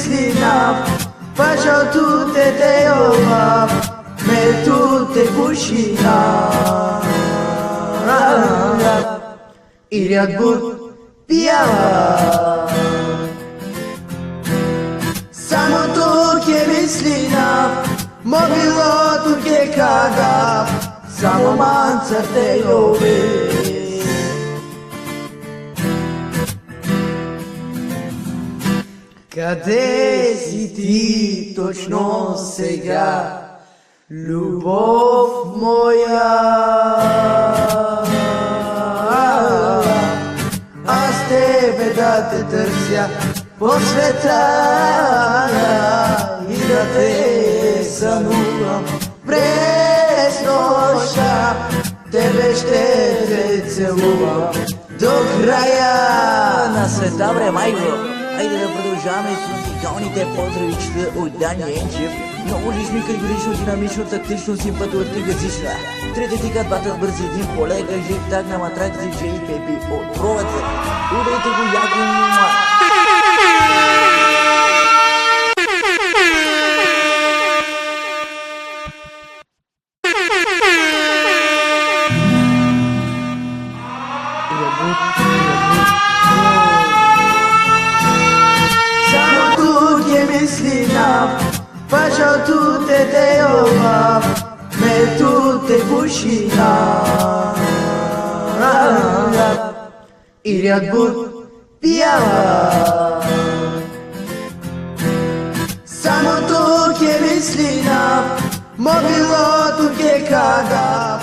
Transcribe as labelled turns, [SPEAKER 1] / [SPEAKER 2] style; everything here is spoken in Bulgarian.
[SPEAKER 1] mislinap Faccio tutte te ova Me tutte cucina Iriad but piava Samo tuke mislinap Mobilo tuke kada Samo mancar te ove Къде си ти точно сега, любов моя? Аз тебе да те търся по света и да те сънувам през нощта. Тебе ще те целувам до края на света, бре, майко! Айде да продължаваме с музикалните поздравичета от Дани Енчев. Много лични, категорично, динамично, тактично, симпатурти, газична. Трети тикат батът бързи един полега, жив так на матрак, диджей Пепи от провата. Удайте го яко мума! Faccio tutte te ova Me tutte cucina Iriad but piava Samo tu che mislina Mobilo tu che kada